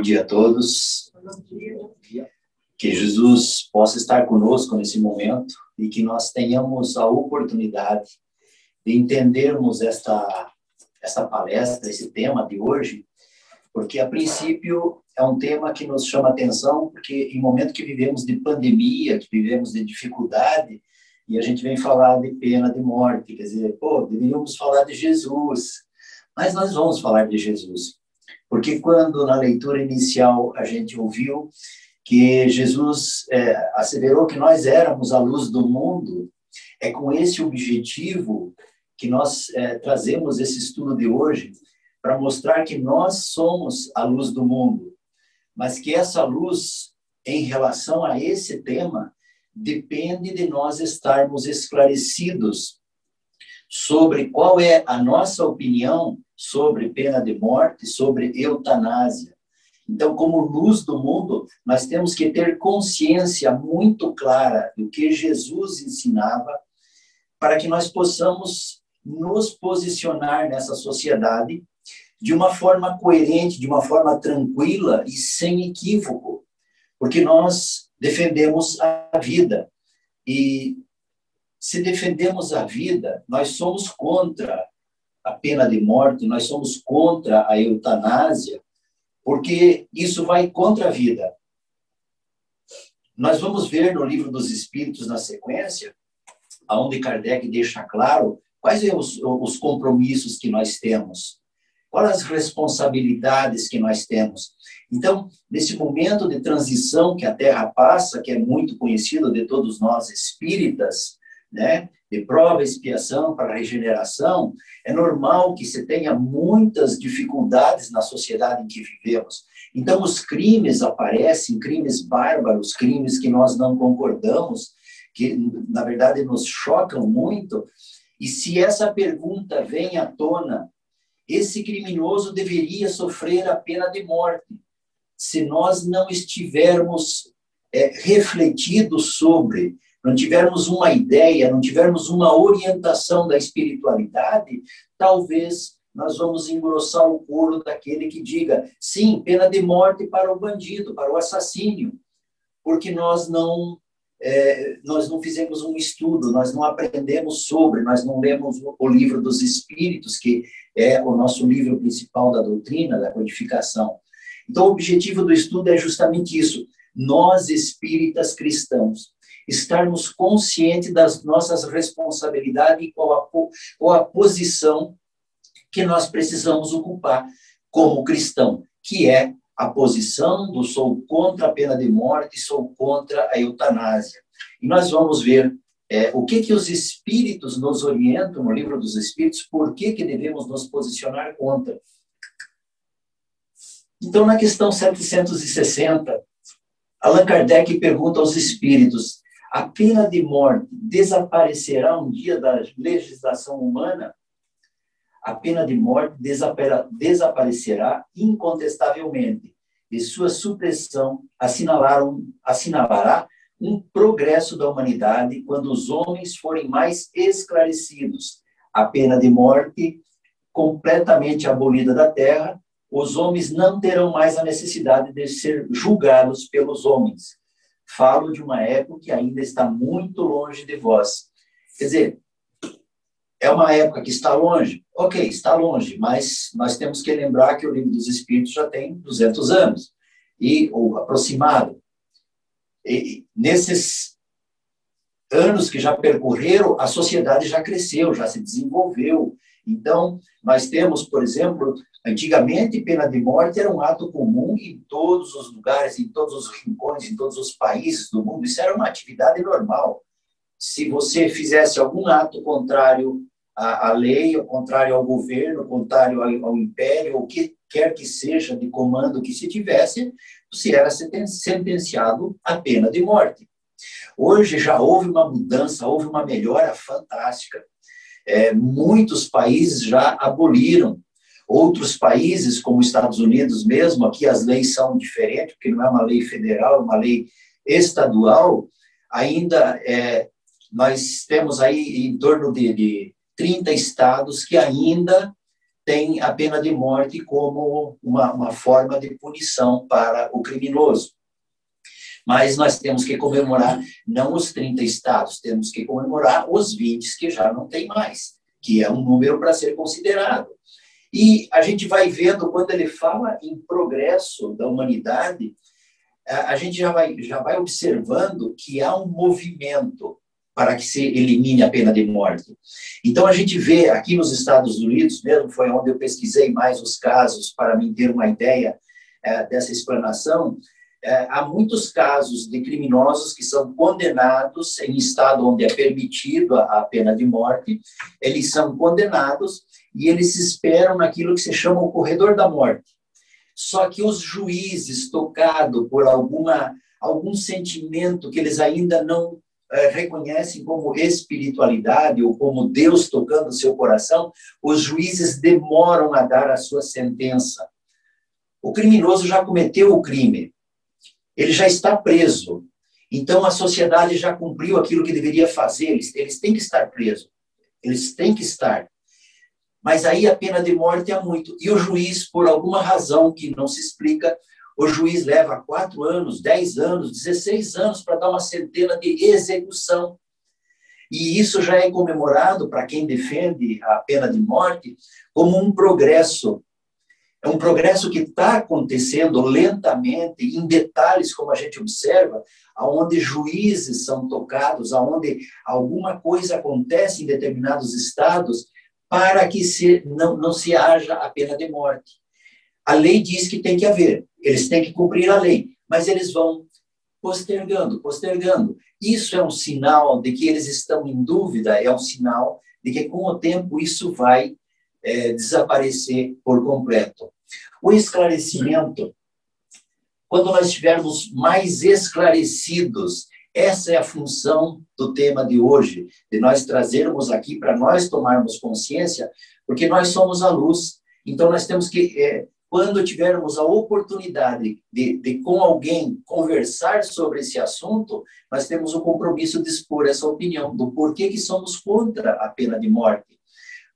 Bom dia a todos. Que Jesus possa estar conosco nesse momento e que nós tenhamos a oportunidade de entendermos esta palestra, esse tema de hoje, porque, a princípio, é um tema que nos chama atenção, porque em momento que vivemos de pandemia, que vivemos de dificuldade, e a gente vem falar de pena de morte, quer dizer, deveríamos falar de Jesus, mas nós vamos falar de Jesus, porque quando na leitura inicial a gente ouviu que Jesus asseverou que nós éramos a luz do mundo, é com esse objetivo que nós trazemos esse estudo de hoje, para mostrar que nós somos a luz do mundo, mas que essa luz, em relação a esse tema, depende de nós estarmos esclarecidos sobre qual é a nossa opinião sobre pena de morte, sobre eutanásia. Então, como luz do mundo, nós temos que ter consciência muito clara do que Jesus ensinava, para que nós possamos nos posicionar nessa sociedade de uma forma coerente, de uma forma tranquila e sem equívoco, porque nós defendemos a vida. E se defendemos a vida, nós somos contra a pena de morte, nós somos contra a eutanásia, porque isso vai contra a vida. Nós vamos ver no Livro dos Espíritos, na sequência, onde Kardec deixa claro quais são os compromissos que nós temos, quais as responsabilidades que nós temos. Então, nesse momento de transição que a Terra passa, que é muito conhecido de todos nós espíritas, né, de prova e expiação para a regeneração, é normal que se tenha muitas dificuldades na sociedade em que vivemos. Então, os crimes aparecem, crimes bárbaros, crimes que nós não concordamos, que, na verdade, nos chocam muito. E se essa pergunta vem à tona, esse criminoso deveria sofrer a pena de morte, se nós não estivermos refletidos sobre, não tivermos uma ideia, não tivermos uma orientação da espiritualidade, talvez nós vamos engrossar o couro daquele que diga, sim, pena de morte para o bandido, para o assassínio, porque nós não fizemos um estudo, nós não aprendemos sobre, nós não lemos o Livro dos Espíritos, que é o nosso livro principal da doutrina, da codificação. Então, o objetivo do estudo é justamente isso, nós espíritas cristãos, estarmos conscientes das nossas responsabilidades e qual a posição que nós precisamos ocupar como cristão, que é a posição do sou contra a pena de morte, sou contra a eutanásia. E nós vamos ver o que os espíritos nos orientam no Livro dos Espíritos, por que devemos nos posicionar contra. Então, na questão 760, Allan Kardec pergunta aos espíritos, a pena de morte desaparecerá um dia da legislação humana? A pena de morte desaparecerá incontestavelmente, e sua supressão assinalará um progresso da humanidade quando os homens forem mais esclarecidos. A pena de morte completamente abolida da terra, os homens não terão mais a necessidade de ser julgados pelos homens. Falo de uma época que ainda está muito longe de vós. Quer dizer, é uma época que está longe? Ok, está longe, mas nós temos que lembrar que o Livro dos Espíritos já tem 200 anos, ou aproximado. E nesses anos que já percorreram, a sociedade já cresceu, já se desenvolveu. Então, nós temos, por exemplo, antigamente, pena de morte era um ato comum em todos os lugares, em todos os rincões, em todos os países do mundo. Isso era uma atividade normal. Se você fizesse algum ato contrário à lei, ao contrário ao governo, contrário ao império, ou o que quer que seja de comando que se tivesse, você era sentenciado à pena de morte. Hoje já houve uma mudança, houve uma melhora fantástica. Muitos países já aboliram. Outros países, como os Estados Unidos mesmo, aqui as leis são diferentes, porque não é uma lei federal, é uma lei estadual, ainda nós temos aí em torno de 30 estados que ainda tem a pena de morte como uma forma de punição para o criminoso. Mas nós temos que comemorar não os 30 estados, temos que comemorar os 20 que já não tem mais, que é um número para ser considerado. E a gente vai vendo, quando ele fala em progresso da humanidade, a gente já vai observando que há um movimento para que se elimine a pena de morte. Então, a gente vê aqui nos Estados Unidos, mesmo foi onde eu pesquisei mais os casos para me ter uma ideia dessa explanação, há muitos casos de criminosos que são condenados em estado onde é permitido a pena de morte, eles são condenados e eles esperam naquilo que se chama o corredor da morte. Só que os juízes, tocados por algum sentimento que eles ainda não reconhecem como espiritualidade ou como Deus tocando o seu coração, os juízes demoram a dar a sua sentença. O criminoso já cometeu o crime, ele já está preso. Então, a sociedade já cumpriu aquilo que deveria fazer, eles têm que estar presos, eles têm que estar. Mas aí a pena de morte é muito. E o juiz, por alguma razão que não se explica, o juiz leva 4 anos, 10 anos, 16 anos para dar uma centena de execução. E isso já é comemorado, para quem defende a pena de morte, como um progresso. É um progresso que está acontecendo lentamente, em detalhes, como a gente observa, onde juízes são tocados, onde alguma coisa acontece em determinados estados, para que não se haja a pena de morte. A lei diz que tem que haver, eles têm que cumprir a lei, mas eles vão postergando. Isso é um sinal de que eles estão em dúvida, é um sinal de que, com o tempo, isso vai desaparecer por completo. O esclarecimento, quando nós estivermos mais esclarecidos, essa é a função do tema de hoje, de nós trazermos aqui para nós tomarmos consciência, porque nós somos a luz. Então, nós temos que, quando tivermos a oportunidade de com alguém conversar sobre esse assunto, nós temos o compromisso de expor essa opinião do porquê que somos contra a pena de morte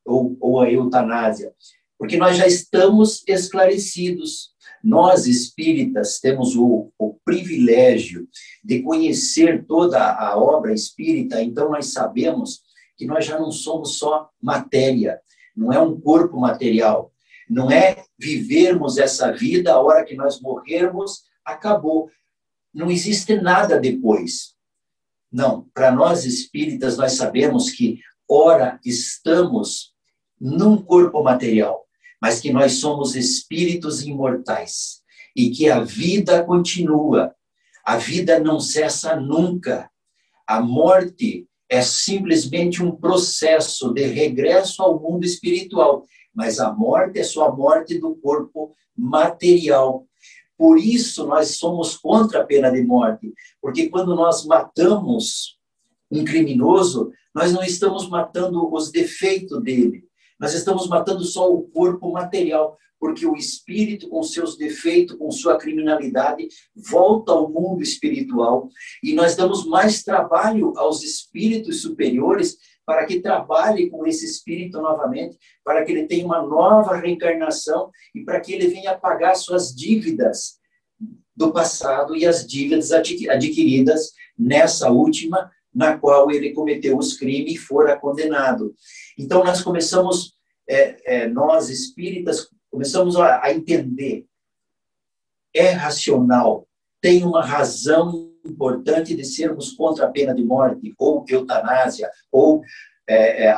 ou a eutanásia. Porque nós já estamos esclarecidos. Nós, espíritas, temos o privilégio de conhecer toda a obra espírita, então nós sabemos que nós já não somos só matéria, não é um corpo material, não é vivermos essa vida, a hora que nós morrermos, acabou. Não existe nada depois. Não, para nós espíritas, nós sabemos que, ora, estamos num corpo material, mas que nós somos espíritos imortais e que a vida continua. A vida não cessa nunca. A morte é simplesmente um processo de regresso ao mundo espiritual, mas a morte é só a morte do corpo material. Por isso nós somos contra a pena de morte, porque quando nós matamos um criminoso, nós não estamos matando os defeitos dele, nós estamos matando só o corpo material, porque o espírito, com seus defeitos, com sua criminalidade, volta ao mundo espiritual. E nós damos mais trabalho aos espíritos superiores para que trabalhe com esse espírito novamente, para que ele tenha uma nova reencarnação e para que ele venha pagar suas dívidas do passado e as dívidas adquiridas nessa última, na qual ele cometeu os crimes e fora condenado. Então, nós começamos, nós espíritas, começamos a entender, é racional, tem uma razão importante de sermos contra a pena de morte, ou eutanásia, ou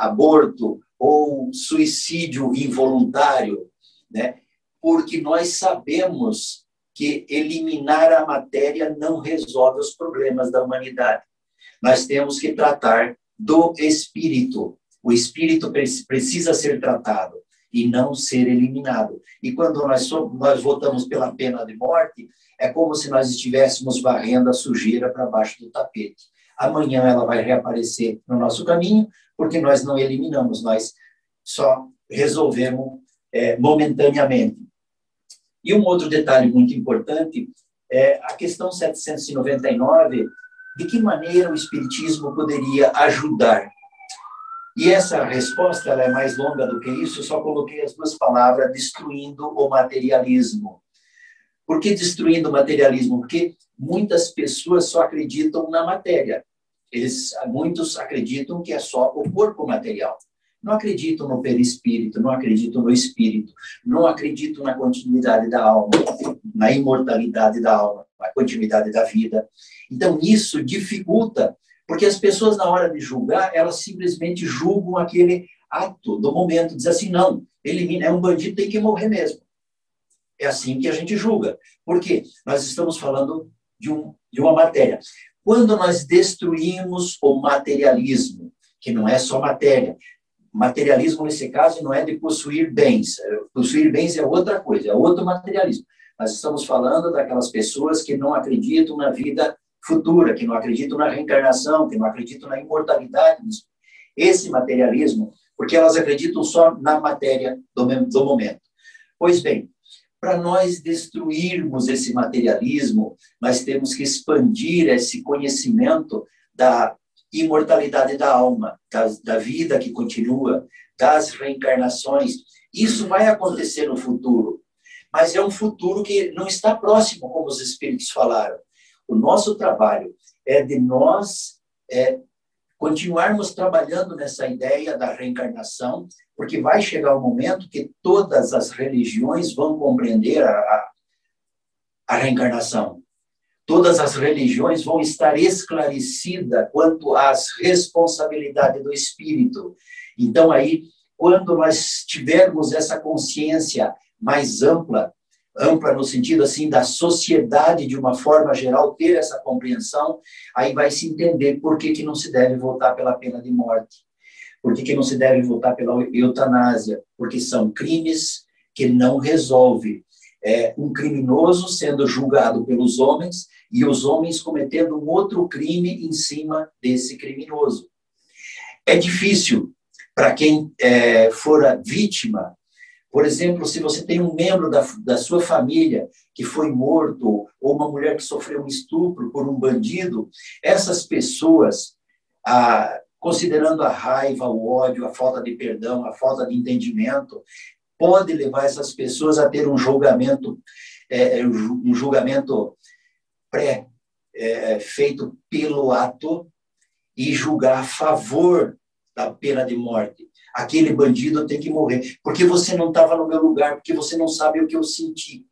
aborto, ou suicídio involuntário, né? Porque nós sabemos que eliminar a matéria não resolve os problemas da humanidade. Nós temos que tratar do espírito. O espírito precisa ser tratado e não ser eliminado. E quando nós votamos pela pena de morte, é como se nós estivéssemos varrendo a sujeira para baixo do tapete. Amanhã ela vai reaparecer no nosso caminho, porque nós não eliminamos, nós só resolvemos momentaneamente. E um outro detalhe muito importante é a questão 799, de que maneira o Espiritismo poderia ajudar. E essa resposta ela é mais longa do que isso, eu só coloquei as duas palavras, destruindo o materialismo. Por que destruindo o materialismo? Porque muitas pessoas só acreditam na matéria. Muitos acreditam que é só o corpo material. Não acreditam no perispírito, não acreditam no espírito, não acreditam na continuidade da alma, na imortalidade da alma, na continuidade da vida. Então, isso dificulta, porque as pessoas, na hora de julgar, elas simplesmente julgam aquele ato do momento, diz assim, não, elimina, é um bandido, tem que morrer mesmo. É assim que a gente julga. Por quê? Nós estamos falando de uma matéria. Quando nós destruímos o materialismo, que não é só matéria, materialismo, nesse caso, não é de possuir bens. Possuir bens é outra coisa, é outro materialismo. Nós estamos falando daquelas pessoas que não acreditam na vida futura, que não acreditam na reencarnação, que não acreditam na imortalidade. Esse materialismo, porque elas acreditam só na matéria do momento. Pois bem, para nós destruirmos esse materialismo, nós temos que expandir esse conhecimento da imortalidade da alma, da vida que continua, das reencarnações. Isso vai acontecer no futuro, mas é um futuro que não está próximo, como os espíritos falaram. O nosso trabalho é de nós continuarmos trabalhando nessa ideia da reencarnação, porque vai chegar um momento que todas as religiões vão compreender a reencarnação. Todas as religiões vão estar esclarecidas quanto às responsabilidades do espírito. Então, aí, quando nós tivermos essa consciência mais ampla no sentido assim da sociedade de uma forma geral ter essa compreensão, aí vai se entender por que não se deve votar pela pena de morte, por que não se deve votar pela eutanásia, porque são crimes que não resolvem. Um criminoso sendo julgado pelos homens e os homens cometendo um outro crime em cima desse criminoso. É difícil para quem for a vítima. Por exemplo, se você tem um membro da sua família que foi morto, ou uma mulher que sofreu um estupro por um bandido, essas pessoas, considerando a raiva, o ódio, a falta de perdão, a falta de entendimento, pode levar essas pessoas a ter um julgamento feito pelo ato e julgar a favor da pena de morte. Aquele bandido tem que morrer, porque você não estava no meu lugar, porque você não sabe o que eu senti.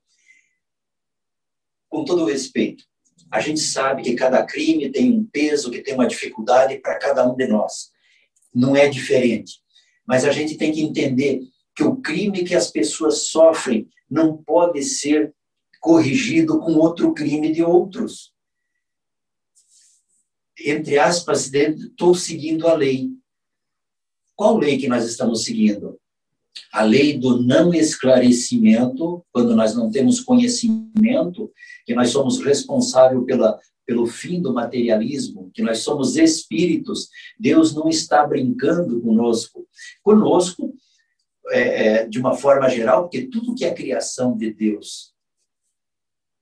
Com todo respeito, a gente sabe que cada crime tem um peso, que tem uma dificuldade para cada um de nós. Não é diferente. Mas a gente tem que entender que o crime que as pessoas sofrem não pode ser corrigido com outro crime de outros. Entre aspas, estou seguindo a lei. Qual lei que nós estamos seguindo? A lei do não esclarecimento, quando nós não temos conhecimento, que nós somos responsáveis pelo fim do materialismo, que nós somos espíritos. Deus não está brincando conosco. Conosco, de uma forma geral, porque tudo que é criação de Deus,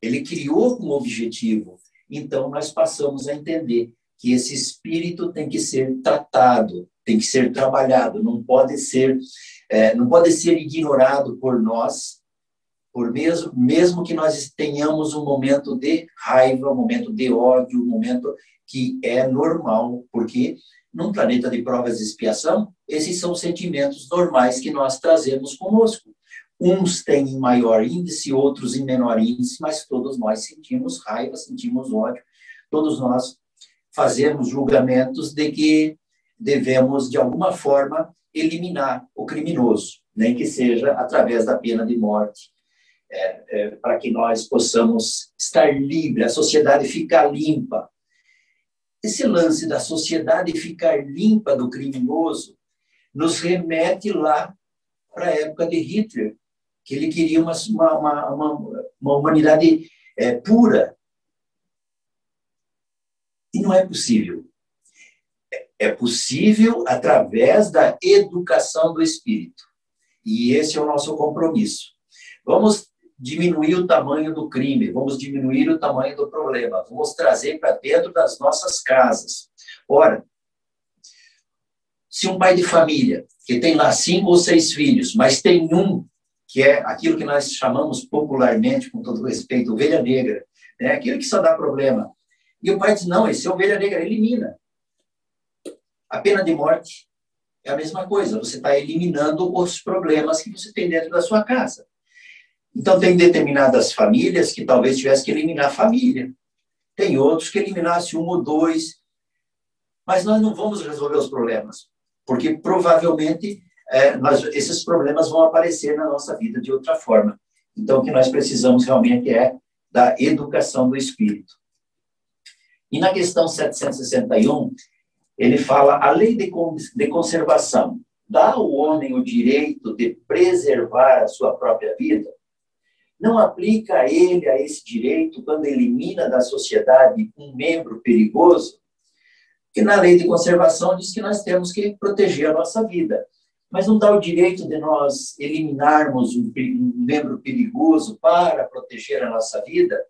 Ele criou com objetivo. Então, nós passamos a entender que esse espírito tem que ser tratado, tem que ser trabalhado, não pode ser ignorado por nós, mesmo que nós tenhamos um momento de raiva, um momento de ódio, um momento que é normal, porque num planeta de provas e expiação, esses são sentimentos normais que nós trazemos conosco. Uns têm em maior índice, outros em menor índice, mas todos nós sentimos raiva, sentimos ódio, todos nós fazemos julgamentos de que devemos, de alguma forma, eliminar o criminoso, nem que seja através da pena de morte, para que nós possamos estar livres, a sociedade ficar limpa. Esse lance da sociedade ficar limpa do criminoso nos remete lá para a época de Hitler, que ele queria uma humanidade pura. E não é possível. É possível através da educação do espírito. E esse é o nosso compromisso. Vamos diminuir o tamanho do crime, vamos diminuir o tamanho do problema, vamos trazer para dentro das nossas casas. Ora, se um pai de família que tem lá 5 ou 6 filhos, mas tem um que é aquilo que nós chamamos popularmente, com todo respeito, ovelha negra, né? Aquilo que só dá problema. E o pai diz, não, esse é ovelha negra, elimina. A pena de morte é a mesma coisa, você está eliminando os problemas que você tem dentro da sua casa. Então, tem determinadas famílias que talvez tivesse que eliminar a família. Tem outros que eliminasse 1 ou 2. Mas nós não vamos resolver os problemas, porque provavelmente esses problemas vão aparecer na nossa vida de outra forma. Então, o que nós precisamos realmente é da educação do espírito. E na questão 761, ele fala, a lei de conservação dá ao homem o direito de preservar a sua própria vida? Não aplica a ele a esse direito quando elimina da sociedade um membro perigoso? Que na lei de conservação diz que nós temos que proteger a nossa vida, mas não dá o direito de nós eliminarmos um membro perigoso para proteger a nossa vida?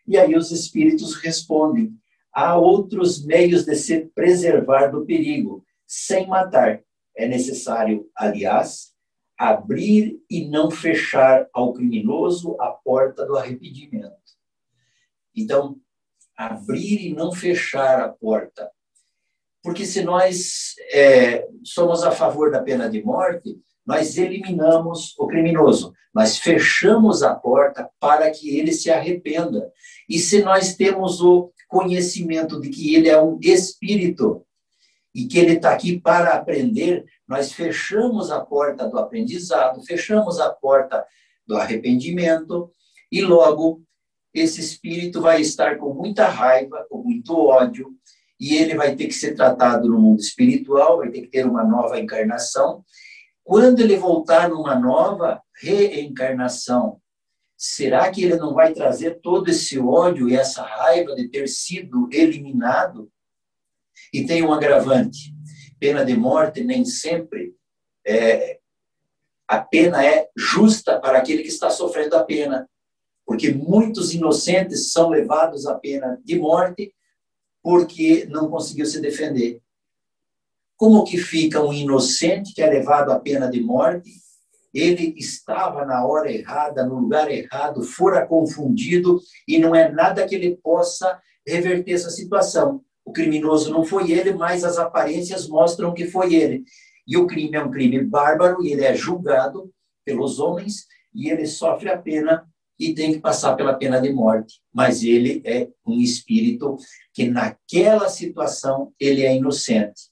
E aí os espíritos respondem, há outros meios de se preservar do perigo, sem matar. É necessário, aliás, abrir e não fechar ao criminoso a porta do arrependimento. Então, abrir e não fechar a porta. Porque se nós somos a favor da pena de morte, nós eliminamos o criminoso, nós fechamos a porta para que ele se arrependa. E se nós temos o conhecimento de que ele é um espírito e que ele está aqui para aprender, nós fechamos a porta do aprendizado, fechamos a porta do arrependimento e logo esse espírito vai estar com muita raiva, com muito ódio, e ele vai ter que ser tratado no mundo espiritual, vai ter que ter uma nova encarnação. Quando ele voltar numa nova reencarnação, será que ele não vai trazer todo esse ódio e essa raiva de ter sido eliminado? E tem um agravante, pena de morte nem sempre a pena é justa para aquele que está sofrendo a pena, porque muitos inocentes são levados à pena de morte porque não conseguiu se defender. Como que fica um inocente que é levado à pena de morte? Ele estava na hora errada, no lugar errado, fora confundido, e não é nada que ele possa reverter essa situação. O criminoso não foi ele, mas as aparências mostram que foi ele. E o crime é um crime bárbaro, e ele é julgado pelos homens, e ele sofre a pena e tem que passar pela pena de morte. Mas ele é um espírito que, naquela situação, ele é inocente.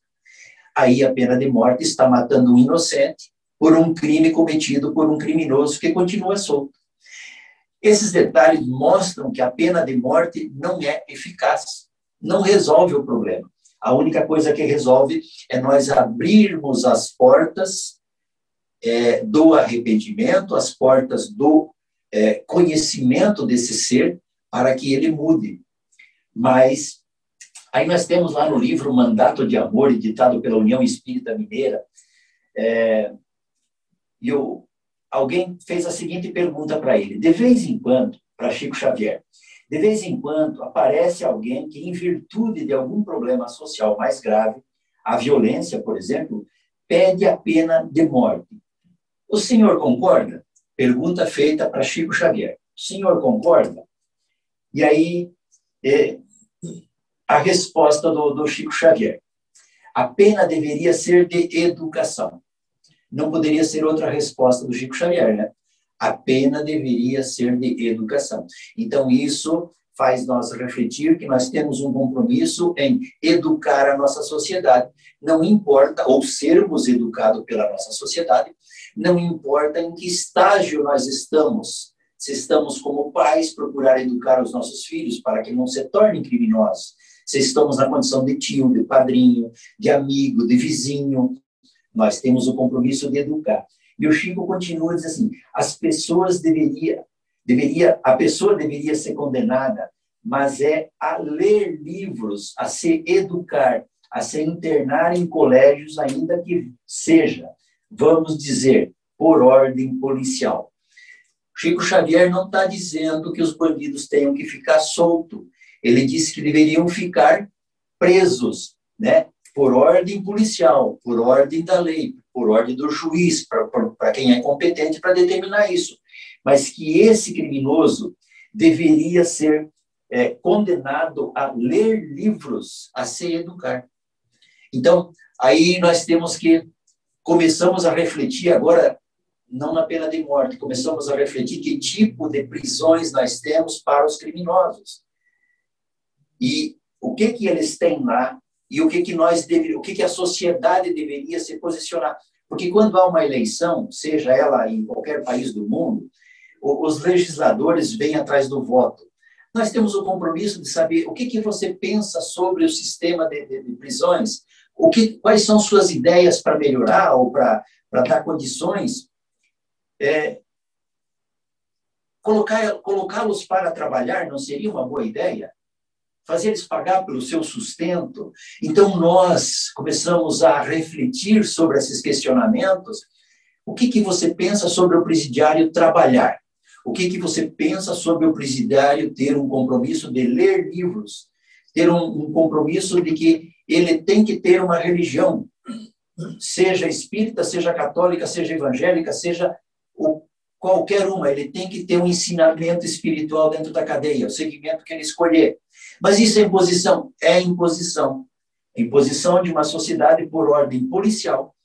Aí a pena de morte está matando um inocente por um crime cometido por um criminoso que continua solto. Esses detalhes mostram que a pena de morte não é eficaz, não resolve o problema. A única coisa que resolve é nós abrirmos as portas do arrependimento, as portas do conhecimento desse ser, para que ele mude. Mas aí nós temos lá no livro Mandato de Amor, editado pela União Espírita Mineira, alguém fez a seguinte pergunta para ele, de vez em quando, para Chico Xavier, de vez em quando aparece alguém que, em virtude de algum problema social mais grave, a violência, por exemplo, pede a pena de morte. O senhor concorda? Pergunta feita para Chico Xavier. O senhor concorda? E aí, a resposta do Chico Xavier. A pena deveria ser de educação. Não poderia ser outra resposta do Chico Xavier, né? A pena deveria ser de educação. Então, isso faz nós refletir que nós temos um compromisso em educar a nossa sociedade. Não importa, ou sermos educados pela nossa sociedade, não importa em que estágio nós estamos. Se estamos como pais, procurar educar os nossos filhos para que não se tornem criminosos. Se estamos na condição de tio, de padrinho, de amigo, de vizinho, nós temos o compromisso de educar. E o Chico continua dizendo assim, a pessoa deveria ser condenada, mas a ler livros, a se educar, a se internar em colégios, ainda que seja, vamos dizer, por ordem policial. Chico Xavier não está dizendo que os bandidos tenham que ficar soltos. Ele disse que deveriam ficar presos, né? por ordem policial, por ordem da lei, por ordem do juiz, para quem é competente para determinar isso. Mas que esse criminoso deveria ser condenado a ler livros, a se educar. Então, aí nós temos que, começamos a refletir agora, não na pena de morte, começamos a refletir que tipo de prisões nós temos para os criminosos. E o que eles têm lá, e o que a sociedade deveria se posicionar. Porque quando há uma eleição, seja ela em qualquer país do mundo, os legisladores vêm atrás do voto. Nós temos o compromisso de saber o que você pensa sobre o sistema de prisões, quais são suas ideias para melhorar ou para dar condições, colocá-los para trabalhar não seria uma boa ideia? Fazer eles pagar pelo seu sustento? Então, nós começamos a refletir sobre esses questionamentos. O que você pensa sobre o presidiário trabalhar? O que você pensa sobre o presidiário ter um compromisso de ler livros, ter um compromisso de que ele tem que ter uma religião, seja espírita, seja católica, seja evangélica, seja qualquer uma, ele tem que ter um ensinamento espiritual dentro da cadeia, o segmento que ele escolher. Mas isso é imposição? É imposição. É imposição de uma sociedade por ordem policial,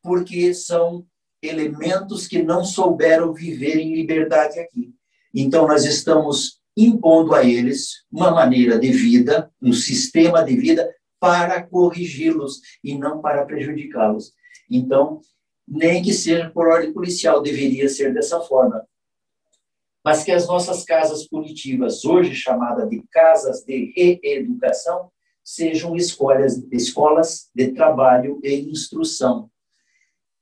porque são elementos que não souberam viver em liberdade aqui. Então, nós estamos impondo a eles uma maneira de vida, um sistema de vida para corrigi-los e não para prejudicá-los. Então, nem que seja por ordem policial, deveria ser dessa forma. Mas que as nossas casas punitivas, hoje chamadas de casas de reeducação, sejam escolas de trabalho e instrução.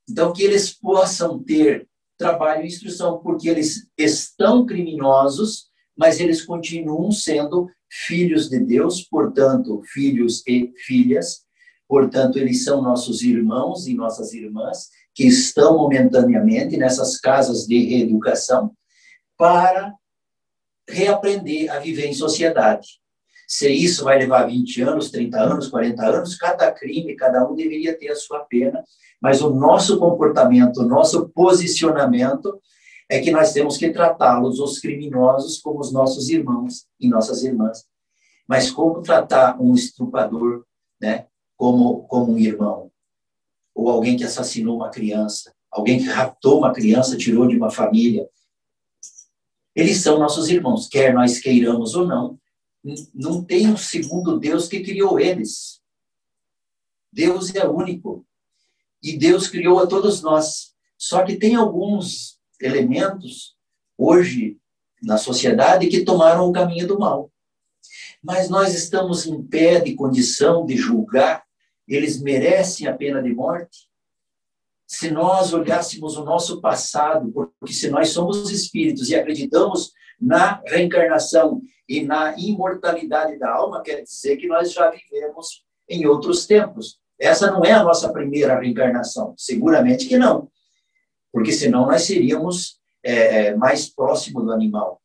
Então, que eles possam ter trabalho e instrução, porque eles estão criminosos, mas eles continuam sendo filhos de Deus, portanto, filhos e filhas, portanto, eles são nossos irmãos e nossas irmãs, que estão momentaneamente nessas casas de reeducação, para reaprender a viver em sociedade. Se isso vai levar 20 anos, 30 anos, 40 anos, cada crime, cada um deveria ter a sua pena, mas o nosso comportamento, o nosso posicionamento é que nós temos que tratá-los, os criminosos, como os nossos irmãos e nossas irmãs. Mas como tratar um estuprador, né, como um irmão? Ou alguém que assassinou uma criança, alguém que raptou uma criança, tirou de uma família. Eles são nossos irmãos, quer nós queiramos ou não. Não tem um segundo Deus que criou eles. Deus é único. E Deus criou a todos nós. Só que tem alguns elementos, hoje, na sociedade, que tomaram o caminho do mal. Mas nós estamos em pé de condição de julgar, eles merecem a pena de morte? Se nós olhássemos o nosso passado, porque se nós somos espíritos e acreditamos na reencarnação e na imortalidade da alma, quer dizer que nós já vivemos em outros tempos. Essa não é a nossa primeira reencarnação, seguramente que não, porque senão nós seríamos mais próximos do animal.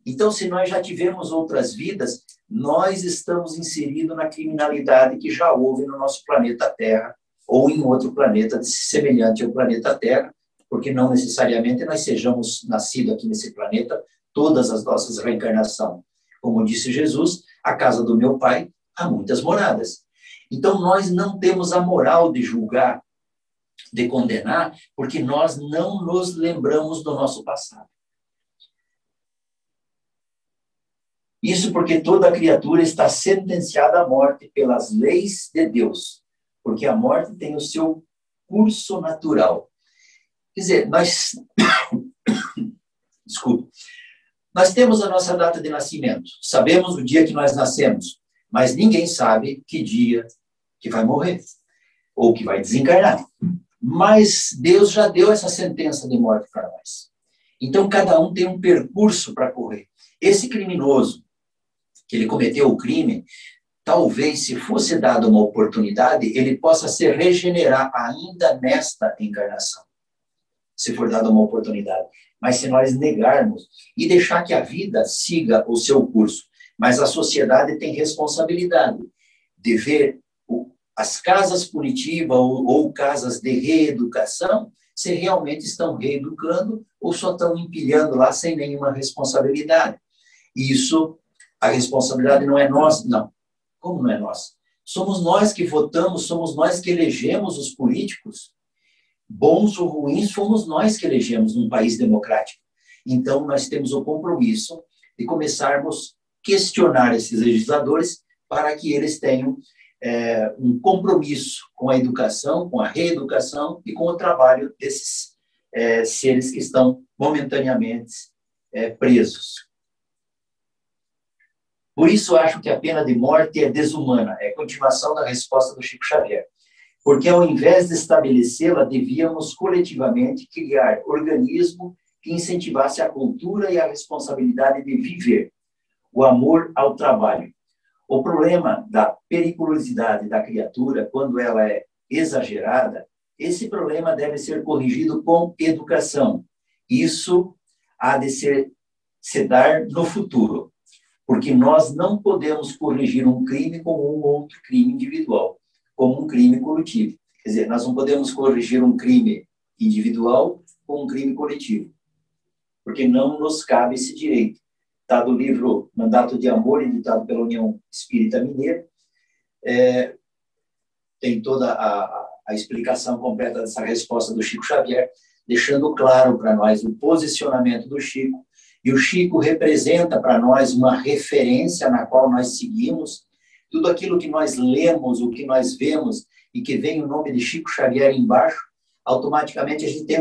Então, se nós já tivemos outras vidas, nós estamos inseridos na criminalidade que já houve no nosso planeta Terra, ou em outro planeta semelhante ao planeta Terra, porque não necessariamente nós sejamos nascidos aqui nesse planeta, todas as nossas reencarnações. Como disse Jesus, a casa do meu Pai há muitas moradas. Então, nós não temos a moral de julgar, de condenar, porque nós não nos lembramos do nosso passado. Isso porque toda criatura está sentenciada à morte pelas leis de Deus, porque a morte tem o seu curso natural. Quer dizer, desculpe, nós temos a nossa data de nascimento, sabemos o dia que nós nascemos, mas ninguém sabe que dia que vai morrer, ou que vai desencarnar. Mas Deus já deu essa sentença de morte para nós. Então, cada um tem um percurso para correr. Esse criminoso, que ele cometeu o crime, talvez, se fosse dada uma oportunidade, ele possa se regenerar ainda nesta encarnação, se for dada uma oportunidade. Mas se nós negarmos e deixar que a vida siga o seu curso, mas a sociedade tem responsabilidade de ver as casas punitivas ou casas de reeducação, se realmente estão reeducando ou só estão empilhando lá sem nenhuma responsabilidade. Isso, a responsabilidade não é nossa, não. Como não é nossa? Somos nós que votamos, somos nós que elegemos os políticos. Bons ou ruins, fomos nós que elegemos num país democrático. Então, nós temos o compromisso de começarmos a questionar esses legisladores para que eles tenham um compromisso com a educação, com a reeducação e com o trabalho desses seres que estão momentaneamente presos. Por isso, acho que a pena de morte é desumana, é a continuação da resposta do Chico Xavier. Porque, ao invés de estabelecê-la, devíamos coletivamente criar organismo que incentivasse a cultura e a responsabilidade de viver, o amor ao trabalho. O problema da periculosidade da criatura, quando ela é exagerada, esse problema deve ser corrigido com educação. Isso há de se dar no futuro, porque nós não podemos corrigir um crime como um outro crime individual, como um crime coletivo. Quer dizer, nós não podemos corrigir um crime individual com um crime coletivo, porque não nos cabe esse direito. Está do livro Mandato de Amor, editado pela União Espírita Mineira. Tem toda a explicação completa dessa resposta do Chico Xavier, deixando claro para nós o posicionamento do Chico. E o Chico representa para nós uma referência na qual nós seguimos. Tudo aquilo que nós lemos, o que nós vemos, e que vem o nome de Chico Xavier embaixo, automaticamente a gente tem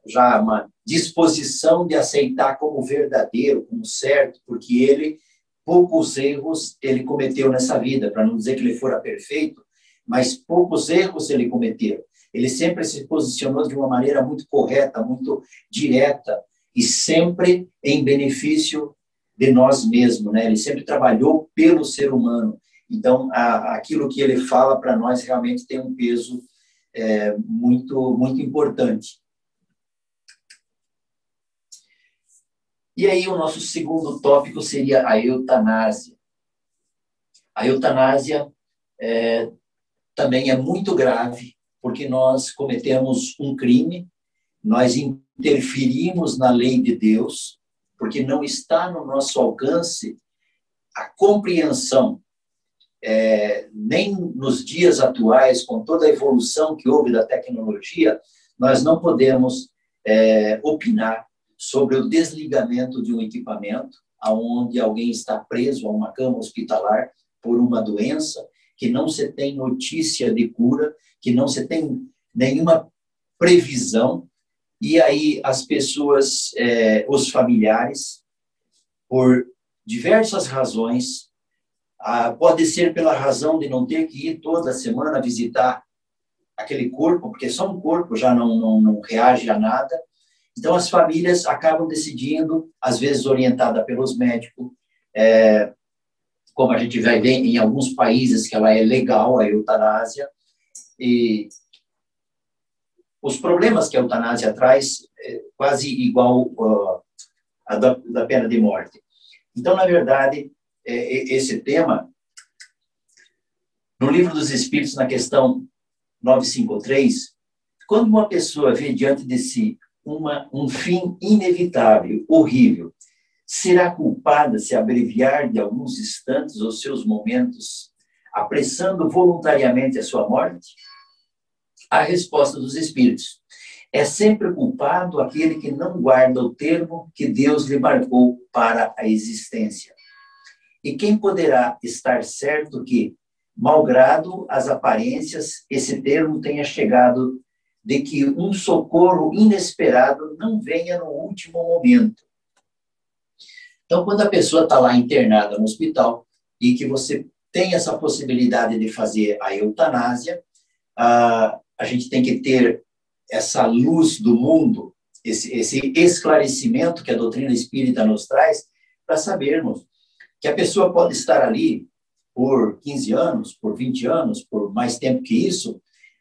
já uma disposição de aceitar como verdadeiro, como certo, porque ele, poucos erros ele cometeu nessa vida, para não dizer que ele fora perfeito, mas poucos erros ele cometeu. Ele sempre se posicionou de uma maneira muito correta, muito direta, e sempre em benefício de nós mesmos, né? Ele sempre trabalhou pelo ser humano. Então, aquilo que ele fala para nós realmente tem um peso muito, muito importante. E aí, o nosso segundo tópico seria a eutanásia. A eutanásia também é muito grave, porque nós cometemos um crime, nós interferimos na lei de Deus, porque não está no nosso alcance a compreensão, nem nos dias atuais, com toda a evolução que houve da tecnologia, nós não podemos opinar sobre o desligamento de um equipamento, onde alguém está preso a uma cama hospitalar por uma doença, que não se tem notícia de cura, que não se tem nenhuma previsão, e aí as pessoas, os familiares, por diversas razões, pode ser pela razão de não ter que ir toda semana visitar aquele corpo, porque só um corpo já não reage a nada. Então, as famílias acabam decidindo, às vezes orientada pelos médicos, como a gente vai ver em alguns países que ela é legal, a eutanásia, e os problemas que a eutanásia traz é quase igual a da pena de morte. Então, na verdade, esse tema, no Livro dos Espíritos, na questão 953, quando uma pessoa vê diante de si um fim inevitável, horrível, será culpada se abreviar de alguns instantes os seus momentos, apressando voluntariamente a sua morte? A resposta dos Espíritos: é sempre culpado aquele que não guarda o termo que Deus lhe marcou para a existência. E quem poderá estar certo que, malgrado as aparências, esse termo tenha chegado, de que um socorro inesperado não venha no último momento? Então, quando a pessoa está lá internada no hospital e que você tem essa possibilidade de fazer a eutanásia, a gente tem que ter essa luz do mundo, esse esclarecimento que a doutrina espírita nos traz, para sabermos que a pessoa pode estar ali por 15 anos, por 20 anos, por mais tempo que isso,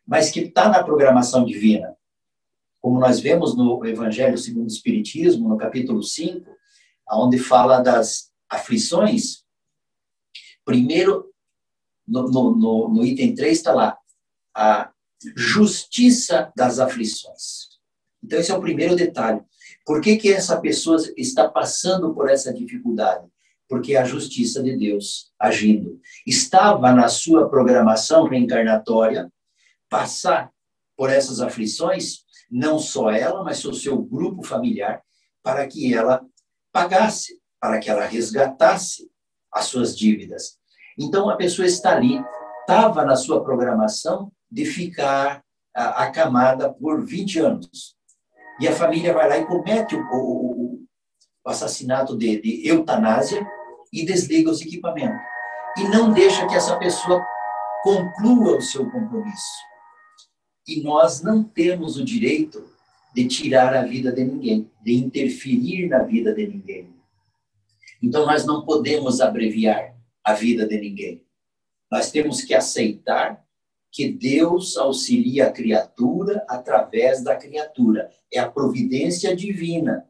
mas que está na programação divina. Como nós vemos no Evangelho segundo o Espiritismo, no capítulo 5, onde fala das aflições, primeiro no item 3 está lá, a justiça das aflições. Então, esse é o primeiro detalhe. Por que essa pessoa está passando por essa dificuldade? Porque é a justiça de Deus agindo. Estava na sua programação reencarnatória passar por essas aflições, não só ela, mas o seu grupo familiar, para que ela pagasse, para que ela resgatasse as suas dívidas. Então, a pessoa está ali, estava na sua programação de ficar acamada por 20 anos. E a família vai lá e comete o assassinato de eutanásia e desliga os equipamentos. E não deixa que essa pessoa conclua o seu compromisso. E nós não temos o direito de tirar a vida de ninguém, de interferir na vida de ninguém. Então, nós não podemos abreviar a vida de ninguém. Nós temos que aceitar que Deus auxilia a criatura através da criatura. É a providência divina.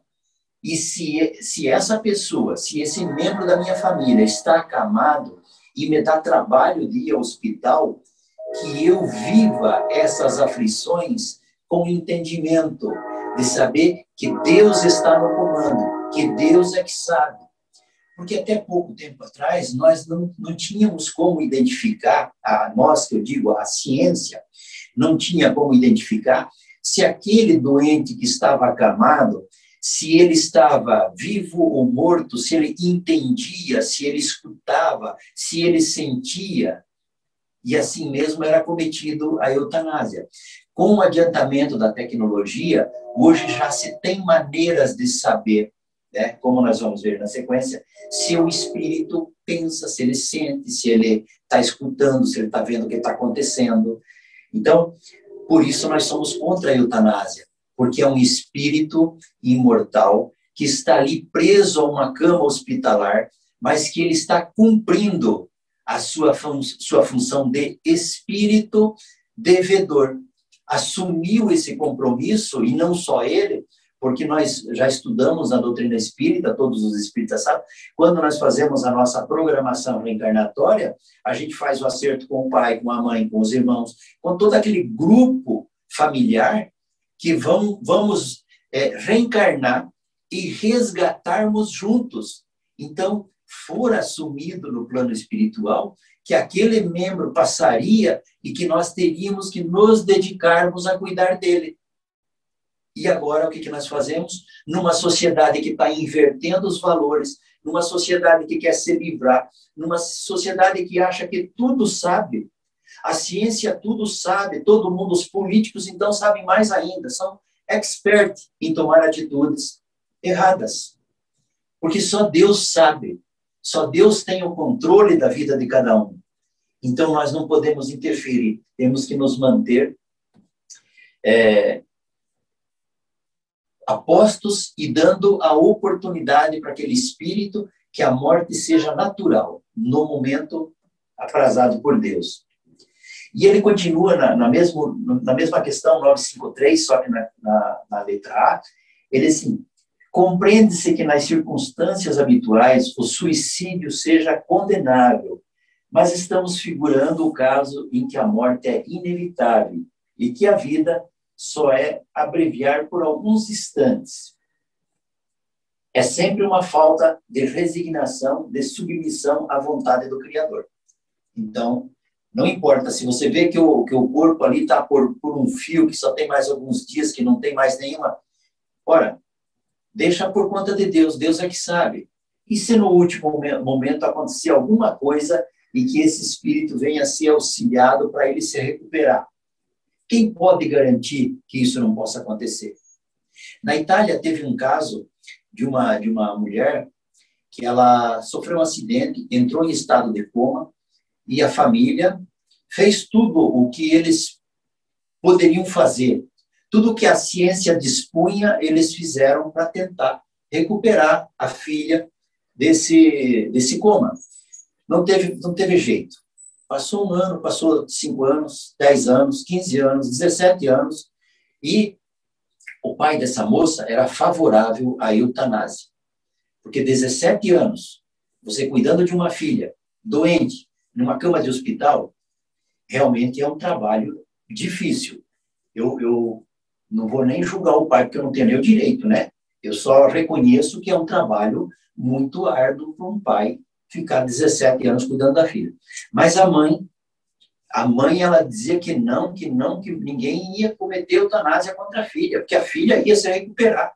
E se essa pessoa, se esse membro da minha família está acamado e me dá trabalho de ir ao hospital, que eu viva essas aflições com entendimento, de saber que Deus está no comando, que Deus é que sabe. Porque até pouco tempo atrás, nós não tínhamos como identificar, nós que eu digo, a ciência, não tinha como identificar se aquele doente que estava acamado, se ele estava vivo ou morto, se ele entendia, se ele escutava, se ele sentia. E assim mesmo era cometido a eutanásia. Com o adiantamento da tecnologia, hoje já se tem maneiras de saber, né, como nós vamos ver na sequência, se o espírito pensa, se ele sente, se ele está escutando, se ele está vendo o que está acontecendo. Então, por isso nós somos contra a eutanásia, porque é um espírito imortal que está ali preso a uma cama hospitalar, mas que ele está cumprindo a sua função de espírito devedor. Assumiu esse compromisso, e não só ele, porque nós já estudamos na doutrina espírita, todos os espíritas sabem, quando nós fazemos a nossa programação reencarnatória, a gente faz o acerto com o pai, com a mãe, com os irmãos, com todo aquele grupo familiar que vamos reencarnar e resgatarmos juntos. Então, for assumido no plano espiritual que aquele membro passaria e que nós teríamos que nos dedicarmos a cuidar dele. E agora, o que nós fazemos? Numa sociedade que está invertendo os valores, numa sociedade que quer se livrar, numa sociedade que acha que tudo sabe, a ciência tudo sabe, todo mundo, os políticos, então, sabem mais ainda, são experts em tomar atitudes erradas. Porque só Deus sabe, só Deus tem o controle da vida de cada um. Então, nós não podemos interferir, temos que nos manter apostos e dando a oportunidade para aquele espírito que a morte seja natural, no momento aprazado por Deus. E ele continua na mesma questão, 953, só que na letra A, ele assim, compreende-se que nas circunstâncias habituais o suicídio seja condenável, mas estamos figurando o caso em que a morte é inevitável e que a vida só é abreviar por alguns instantes. É sempre uma falta de resignação, de submissão à vontade do Criador. Então, não importa, se você vê que o corpo ali está por um fio, que só tem mais alguns dias, que não tem mais nenhuma... Ora, deixa por conta de Deus, Deus é que sabe. E se no último momento acontecer alguma coisa e que esse espírito venha a ser auxiliado para ele se recuperar? Quem pode garantir que isso não possa acontecer? Na Itália, teve um caso de uma mulher que ela sofreu um acidente, entrou em estado de coma, e a família fez tudo o que eles poderiam fazer. Tudo que a ciência dispunha, eles fizeram para tentar recuperar a filha desse coma. Não teve jeito. Passou um ano, passou 5 anos, 10 anos, 15 anos, 17 anos, e o pai dessa moça era favorável à eutanásia. Porque 17 anos, você cuidando de uma filha doente, numa cama de hospital, realmente é um trabalho difícil. Eu não vou nem julgar o pai, porque eu não tenho nem o direito, né? Eu só reconheço que é um trabalho muito árduo para um pai ficar 17 anos cuidando da filha. Mas a mãe, ela dizia que ninguém ia cometer eutanásia contra a filha, porque a filha ia se recuperar.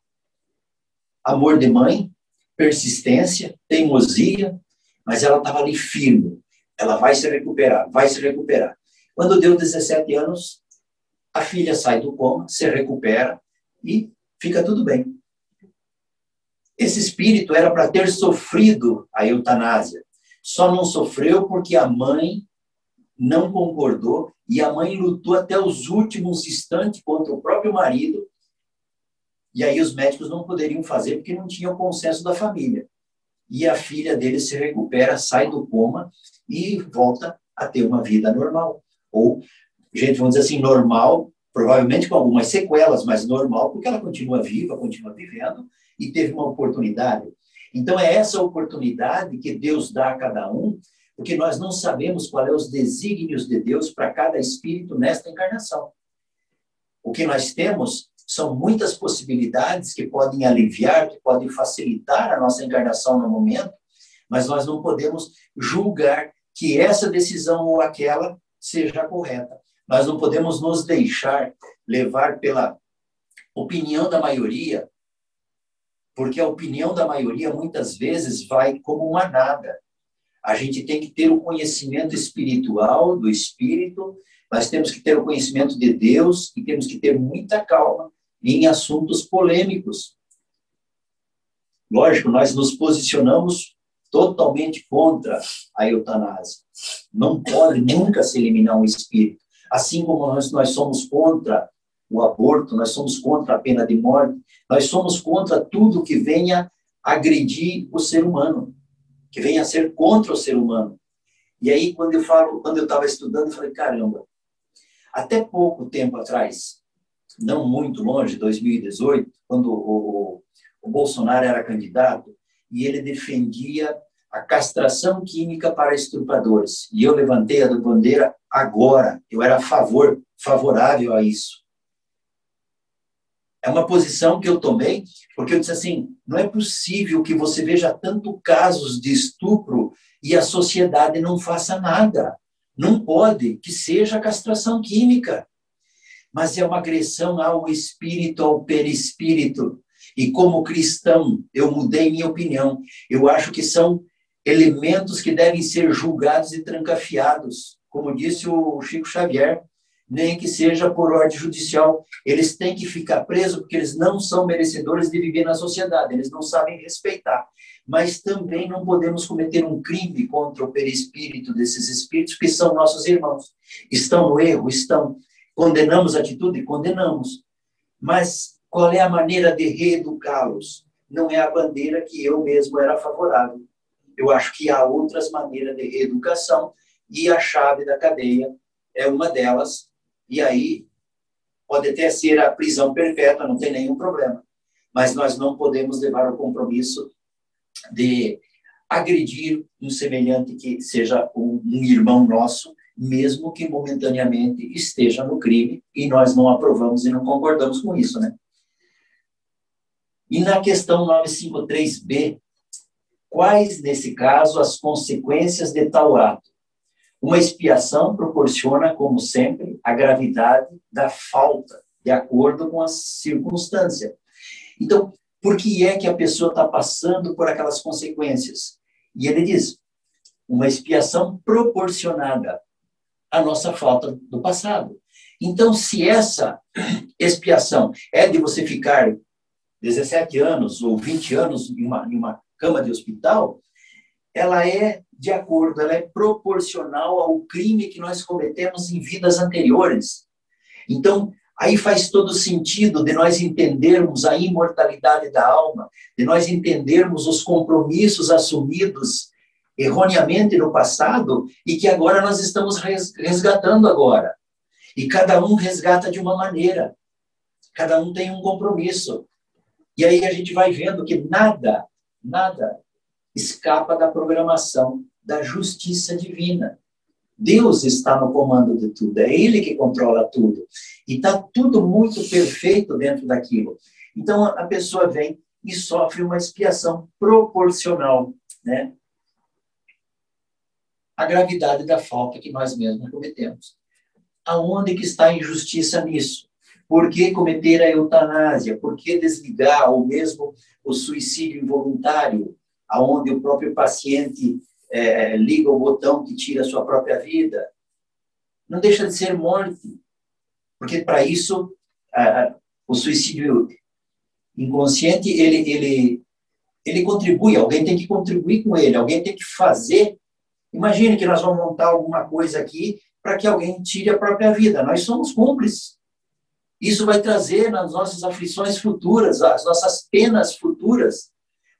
Amor de mãe, persistência, teimosia, mas ela estava ali firme. Ela vai se recuperar, vai se recuperar. Quando deu 17 anos, a filha sai do coma, se recupera e fica tudo bem. Esse espírito era para ter sofrido a eutanásia. Só não sofreu porque a mãe não concordou e a mãe lutou até os últimos instantes contra o próprio marido. E aí os médicos não poderiam fazer porque não tinha o consenso da família. E a filha dele se recupera, sai do coma e volta a ter uma vida normal. Ou, gente, vamos dizer assim, normal, provavelmente com algumas sequelas, mas normal porque ela continua viva, continua vivendo e teve uma oportunidade. Então, é essa oportunidade que Deus dá a cada um, porque nós não sabemos qual é os desígnios de Deus para cada espírito nesta encarnação. O que nós temos são muitas possibilidades que podem aliviar, que podem facilitar a nossa encarnação no momento, mas nós não podemos julgar que essa decisão ou aquela seja correta. Nós não podemos nos deixar levar pela opinião da maioria, porque a opinião da maioria muitas vezes vai como uma nada. A gente tem que ter o conhecimento espiritual do Espírito, nós temos que ter o conhecimento de Deus e temos que ter muita calma em assuntos polêmicos. Lógico, nós nos posicionamos totalmente contra a eutanásia. Não pode nunca se eliminar um espírito. Assim como nós somos contra o aborto, nós somos contra a pena de morte, nós somos contra tudo que venha agredir o ser humano, que venha a ser contra o ser humano. E aí, quando eu estava estudando, eu falei, caramba, até pouco tempo atrás, não muito longe, 2018, quando o Bolsonaro era candidato, e ele defendia a castração química para estupradores. E eu levantei a bandeira agora, eu era favorável a isso. É uma posição que eu tomei, porque eu disse assim, não é possível que você veja tanto casos de estupro e a sociedade não faça nada. Não pode que seja castração química. Mas é uma agressão ao espírito, ao perispírito. E como cristão, eu mudei minha opinião. Eu acho que são elementos que devem ser julgados e trancafiados. Como disse o Chico Xavier, nem que seja por ordem judicial. Eles têm que ficar presos porque eles não são merecedores de viver na sociedade, eles não sabem respeitar. Mas também não podemos cometer um crime contra o perispírito desses espíritos que são nossos irmãos. Estão no erro? Estão. Condenamos a atitude? Condenamos. Mas qual é a maneira de reeducá-los? Não é a bandeira que eu mesmo era favorável. Eu acho que há outras maneiras de reeducação e a chave da cadeia é uma delas. E aí pode até ser a prisão perpétua, não tem nenhum problema. Mas nós não podemos levar ao compromisso de agredir um semelhante que seja um irmão nosso, mesmo que momentaneamente esteja no crime, e nós não aprovamos e não concordamos com isso, né? E na questão 953b, quais, nesse caso, as consequências de tal ato? Uma expiação proporciona, como sempre, a gravidade da falta, de acordo com a circunstância. Então, por que é que a pessoa está passando por aquelas consequências? E ele diz, uma expiação proporcionada à nossa falta do passado. Então, se essa expiação é de você ficar 17 anos ou 20 anos em uma cama de hospital, ela é de acordo, ela é proporcional ao crime que nós cometemos em vidas anteriores. Então, aí faz todo sentido de nós entendermos a imortalidade da alma, de nós entendermos os compromissos assumidos erroneamente no passado e que agora nós estamos resgatando agora. E cada um resgata de uma maneira. Cada um tem um compromisso. E aí a gente vai vendo que nada escapa da programação, da justiça divina. Deus está no comando de tudo, é Ele que controla tudo. E está tudo muito perfeito dentro daquilo. Então, a pessoa vem e sofre uma expiação proporcional, né? À gravidade da falta que nós mesmos cometemos. Aonde que está a injustiça nisso? Por que cometer a eutanásia? Por que desligar ou mesmo o suicídio involuntário, aonde o próprio paciente liga o botão que tira a sua própria vida? Não deixa de ser morte, porque para isso o suicídio inconsciente ele contribui, alguém tem que contribuir com ele, alguém tem que fazer. Imagine que nós vamos montar alguma coisa aqui para que alguém tire a própria vida. Nós somos cúmplices. Isso vai trazer nas nossas aflições futuras, as nossas penas futuras,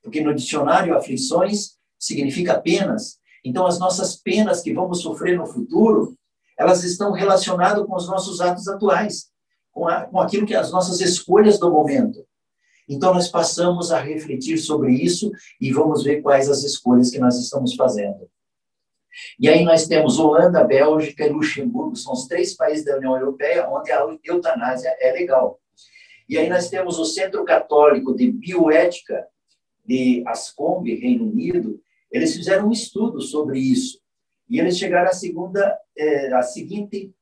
porque no dicionário aflições significa penas. Então, as nossas penas que vamos sofrer no futuro, elas estão relacionadas com os nossos atos atuais, com aquilo que as nossas escolhas do momento. Então, nós passamos a refletir sobre isso e vamos ver quais as escolhas que nós estamos fazendo. E aí nós temos Holanda, Bélgica e Luxemburgo, são os 3 países da União Europeia onde a eutanásia é legal. E aí nós temos o Centro Católico de Bioética de Ascombe, Reino Unido, eles fizeram um estudo sobre isso. E eles chegaram à seguinte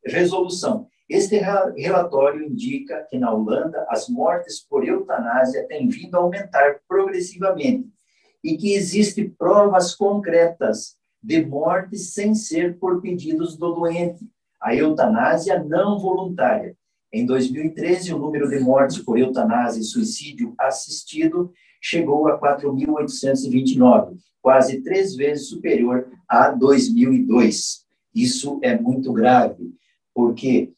resolução. Este relatório indica que na Holanda as mortes por eutanásia têm vindo a aumentar progressivamente e que existem provas concretas de morte sem ser por pedidos do doente, a eutanásia não voluntária. Em 2013, o número de mortes por eutanásia e suicídio assistido chegou a 4.829, quase 3 vezes superior a 2002. Isso é muito grave, porque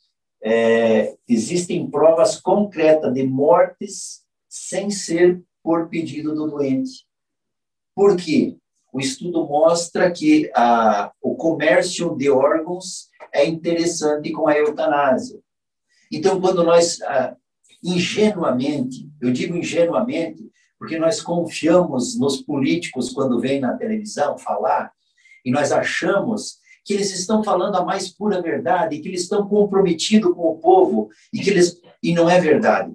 existem provas concretas de mortes sem ser por pedido do doente. Por quê? O estudo mostra que o comércio de órgãos é interessante com a eutanásia. Então, quando nós, ingenuamente, eu digo ingenuamente, porque nós confiamos nos políticos quando vêm na televisão falar, e nós achamos que eles estão falando a mais pura verdade, que eles estão comprometidos com o povo, e não é verdade.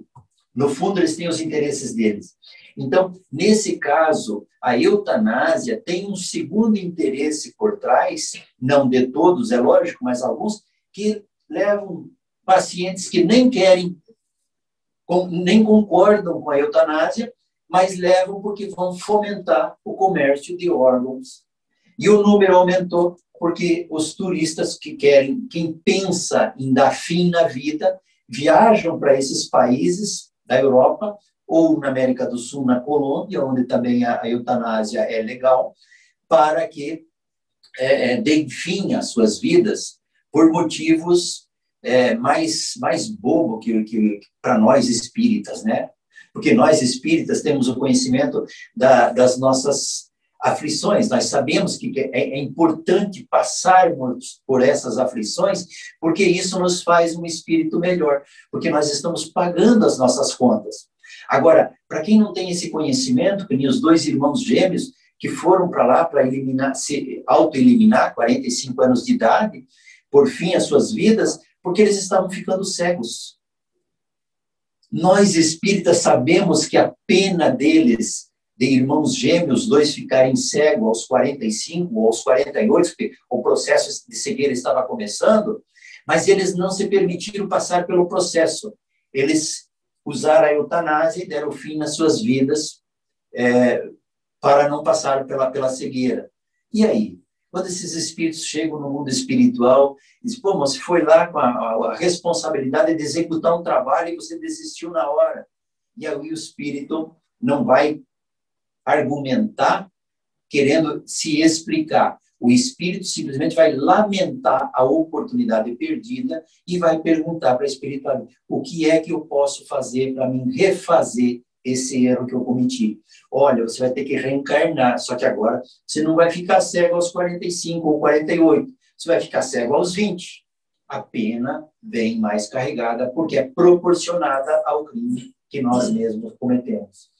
No fundo, eles têm os interesses deles. Então, nesse caso, a eutanásia tem um segundo interesse por trás, não de todos, é lógico, mas alguns, que levam pacientes que nem querem, nem concordam com a eutanásia, mas levam porque vão fomentar o comércio de órgãos. E o número aumentou porque os turistas que querem, quem pensa em dar fim na vida, viajam para esses países da Europa, ou na América do Sul, na Colômbia, onde também a eutanásia é legal, para que deem fim às suas vidas por motivos mais bobo que para nós espíritas, né? Porque nós espíritas temos o conhecimento das nossas aflições, nós sabemos que é importante passarmos por essas aflições, porque isso nos faz um espírito melhor, porque nós estamos pagando as nossas contas. Agora, para quem não tem esse conhecimento, que nem os 2 irmãos gêmeos que foram para lá para se auto-eliminar, 45 anos de idade, por fim as suas vidas, porque eles estavam ficando cegos. Nós espíritas sabemos que a pena deles, de irmãos gêmeos, 2 ficarem cegos aos 45 ou aos 48, porque o processo de cegueira estava começando, mas eles não se permitiram passar pelo processo. Eles usaram a eutanásia e deram fim nas suas vidas para não passar pela cegueira. E aí? Quando esses espíritos chegam no mundo espiritual, dizem, pô, mas você foi lá com a responsabilidade de executar um trabalho e você desistiu na hora. E aí o espírito não vai argumentar querendo se explicar. O espírito simplesmente vai lamentar a oportunidade perdida e vai perguntar para a espiritualidade, o que é que eu posso fazer para me refazer esse erro que eu cometi? Olha, você vai ter que reencarnar, só que agora você não vai ficar cego aos 45 ou 48, você vai ficar cego aos 20. A pena vem mais carregada, porque é proporcionada ao crime que nós mesmos cometemos.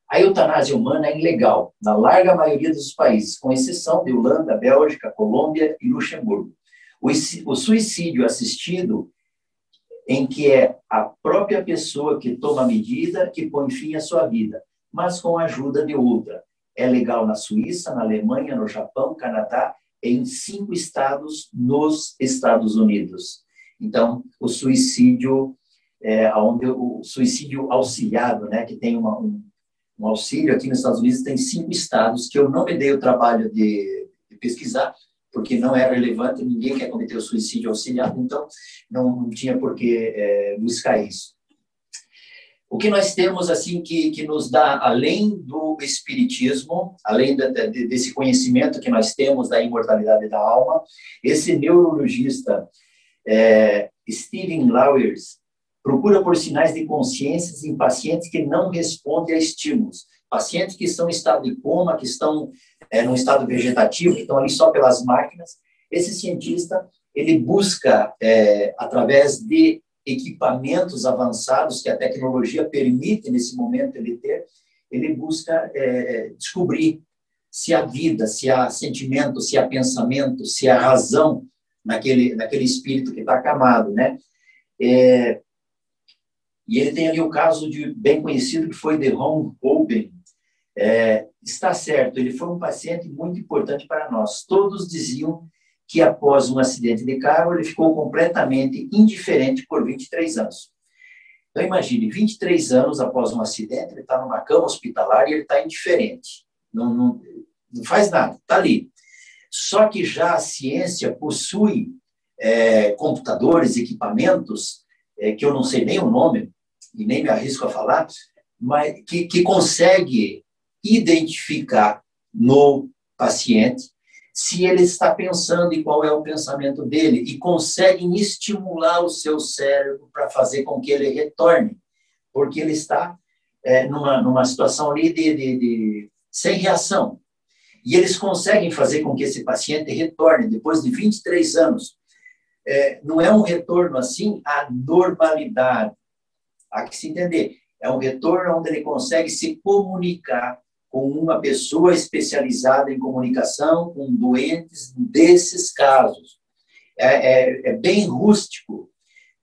A eutanásia humana é ilegal na larga maioria dos países, com exceção de Holanda, Bélgica, Colômbia e Luxemburgo. O suicídio assistido, em que é a própria pessoa que toma a medida que põe fim à sua vida, mas com a ajuda de outra. É legal na Suíça, na Alemanha, no Japão, Canadá, em 5 estados nos Estados Unidos. Então, o suicídio, onde o suicídio auxiliado, né, que tem um auxílio aqui nos Estados Unidos, tem 5 estados que eu não me dei o trabalho de pesquisar, porque não é relevante, ninguém quer cometer o suicídio auxiliado, então não tinha por que buscar isso. O que nós temos, assim, que nos dá, além do espiritismo, além desse conhecimento que nós temos da imortalidade da alma, esse neurologista Stephen Lauwers procura por sinais de consciência em pacientes que não respondem a estímulos, pacientes que estão em estado de coma, que estão num estado vegetativo, que estão ali só pelas máquinas. Esse cientista, ele busca, através de equipamentos avançados que a tecnologia permite, nesse momento, ele busca descobrir se há vida, se há sentimento, se há pensamento, se há razão naquele espírito que está acamado, né? E ele tem ali o caso bem conhecido, que foi de Ron Oben. Está certo, ele foi um paciente muito importante para nós. Todos diziam que após um acidente de carro, ele ficou completamente indiferente por 23 anos. Então, imagine, 23 anos após um acidente, ele está numa cama hospitalar e ele está indiferente. Não faz nada, está ali. Só que já a ciência possui computadores, equipamentos, que eu não sei nem o nome, e nem me arrisco a falar, mas que consegue identificar no paciente se ele está pensando e qual é o pensamento dele, e conseguem estimular o seu cérebro para fazer com que ele retorne, porque ele está numa situação ali sem reação. E eles conseguem fazer com que esse paciente retorne, depois de 23 anos. Não é um retorno, assim, à normalidade. Há que se entender. É um retorno onde ele consegue se comunicar com uma pessoa especializada em comunicação, com doentes desses casos. É bem rústico,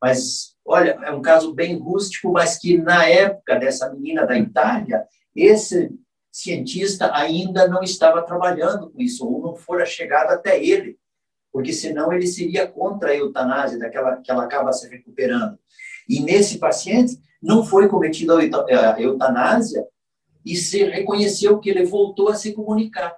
mas, olha, é um caso bem rústico, mas que na época dessa menina da Itália, esse cientista ainda não estava trabalhando com isso, ou não fora chegado até ele, porque senão ele seria contra a eutanásia, daquela que ela acaba se recuperando. E nesse paciente não foi cometida a eutanásia, e se reconheceu que ele voltou a se comunicar,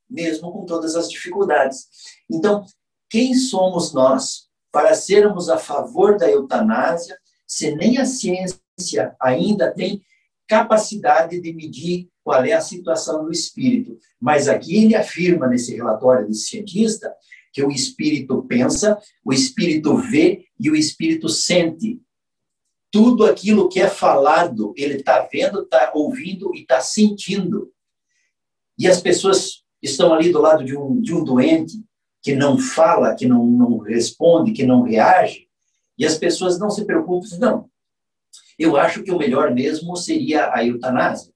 mesmo com todas as dificuldades. Então, quem somos nós para sermos a favor da eutanásia, se nem a ciência ainda tem capacidade de medir qual é a situação do espírito? Mas aqui ele afirma, nesse relatório desse cientista, que o espírito pensa, o espírito vê e o espírito sente. Tudo aquilo que é falado, ele está vendo, está ouvindo e está sentindo. E as pessoas estão ali do lado de um doente que não fala, que não responde, que não reage, e as pessoas não se preocupam, não. Eu acho que o melhor mesmo seria a eutanásia.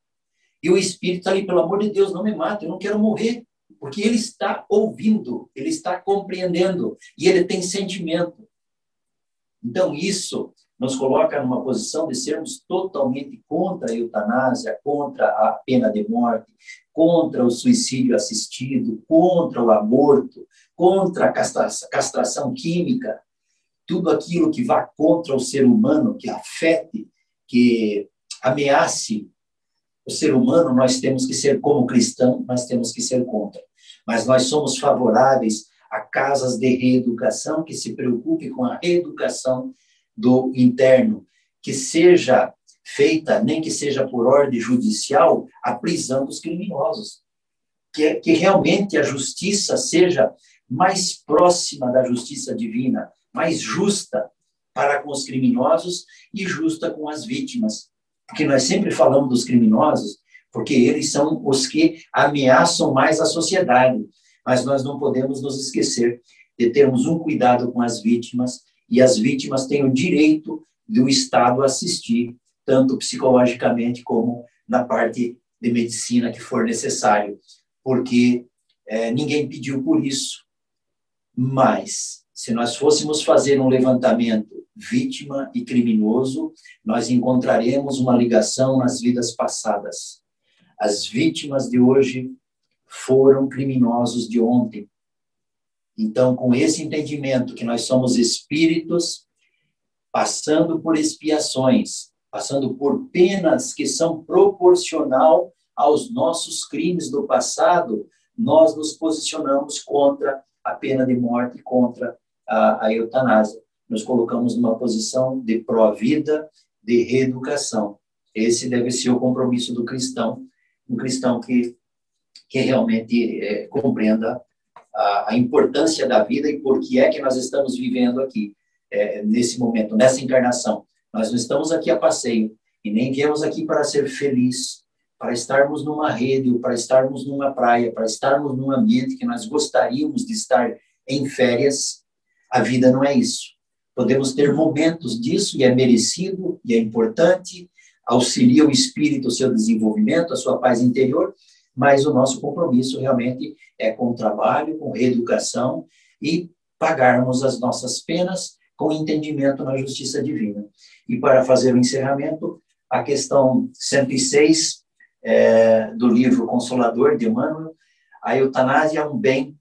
E o espírito está ali, pelo amor de Deus, não me mate, eu não quero morrer, porque ele está ouvindo, ele está compreendendo, e ele tem sentimento. Então, isso nos coloca numa posição de sermos totalmente contra a eutanásia, contra a pena de morte, contra o suicídio assistido, contra o aborto, contra a castração química, tudo aquilo que vá contra o ser humano, que afete, que ameace o ser humano, nós temos que ser, como cristão, nós temos que ser contra. Mas nós somos favoráveis a casas de reeducação que se preocupe com a reeducação do interno, que seja feita, nem que seja por ordem judicial, a prisão dos criminosos. Que realmente a justiça seja mais próxima da justiça divina, mais justa para com os criminosos e justa com as vítimas. Porque nós sempre falamos dos criminosos, porque eles são os que ameaçam mais a sociedade. Mas nós não podemos nos esquecer de termos um cuidado com as vítimas, e as vítimas têm o direito do Estado assistir, tanto psicologicamente como na parte de medicina que for necessário, porque ninguém pediu por isso. Mas, se nós fôssemos fazer um levantamento vítima e criminoso, nós encontraremos uma ligação nas vidas passadas. As vítimas de hoje foram criminosos de ontem. Então, com esse entendimento que nós somos espíritos, passando por expiações, passando por penas que são proporcional aos nossos crimes do passado, nós nos posicionamos contra a pena de morte, contra a eutanásia. Nos colocamos numa posição de pró-vida, de reeducação. Esse deve ser o compromisso do cristão, um cristão que realmente compreenda a importância da vida e por que é que nós estamos vivendo aqui, nesse momento, nessa encarnação. Nós não estamos aqui a passeio e nem viemos aqui para ser felizes, para estarmos numa rede, ou para estarmos numa praia, para estarmos num ambiente que nós gostaríamos de estar em férias. A vida não é isso. Podemos ter momentos disso, e é merecido, e é importante, auxilia o espírito, o seu desenvolvimento, a sua paz interior, mas o nosso compromisso realmente é com o trabalho, com reeducação, e pagarmos as nossas penas com entendimento na justiça divina. E para fazer o encerramento, a questão 106, do livro Consolador, de Emmanuel, a eutanásia é um bem.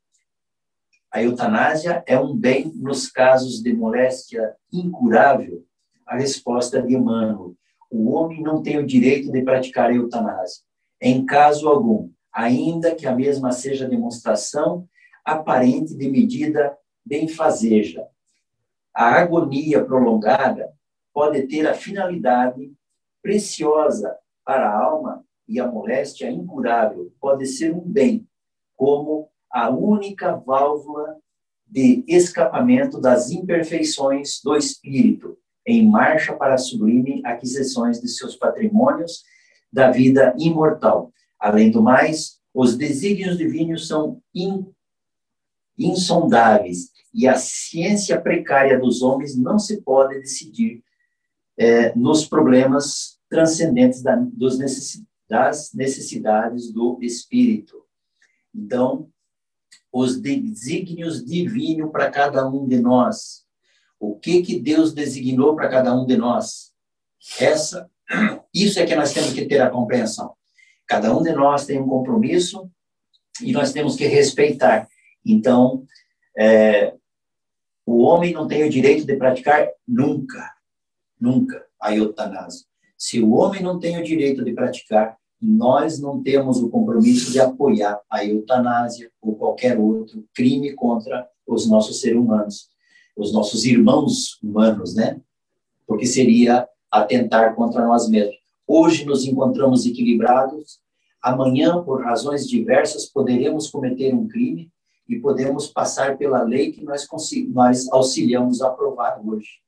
A eutanásia é um bem nos casos de moléstia incurável? A resposta de Emmanuel: o homem não tem o direito de praticar a eutanásia, em caso algum, ainda que a mesma seja demonstração aparente de medida benfazeja. A agonia prolongada pode ter a finalidade preciosa para a alma, e a moléstia incurável pode ser um bem, como a única válvula de escapamento das imperfeições do espírito, em marcha para as sublime aquisições de seus patrimônios da vida imortal. Além do mais, os desígnios divinos são insondáveis, e a ciência precária dos homens não se pode decidir nos problemas transcendentes das necessidades do espírito. Então, os desígnios divinos para cada um de nós. O que Deus designou para cada um de nós? Isso é que nós temos que ter a compreensão. Cada um de nós tem um compromisso e nós temos que respeitar. Então, o homem não tem o direito de praticar nunca a eutanásia. Se o homem não tem o direito de praticar, nós não temos o compromisso de apoiar a eutanásia ou qualquer outro crime contra os nossos seres humanos, os nossos irmãos humanos, né? Porque seria atentar contra nós mesmos. Hoje nos encontramos equilibrados, amanhã, por razões diversas, poderemos cometer um crime e podemos passar pela lei que nós auxiliamos a aprovar hoje.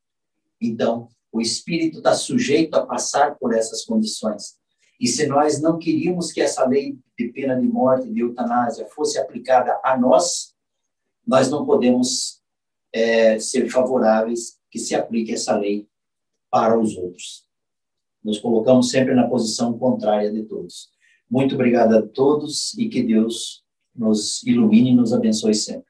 Então, o espírito está sujeito a passar por essas condições. E se nós não queríamos que essa lei de pena de morte, de eutanásia, fosse aplicada a nós, nós não podemos ser favoráveis que se aplique essa lei para os outros. Nos colocamos sempre na posição contrária de todos. Muito obrigado a todos e que Deus nos ilumine e nos abençoe sempre.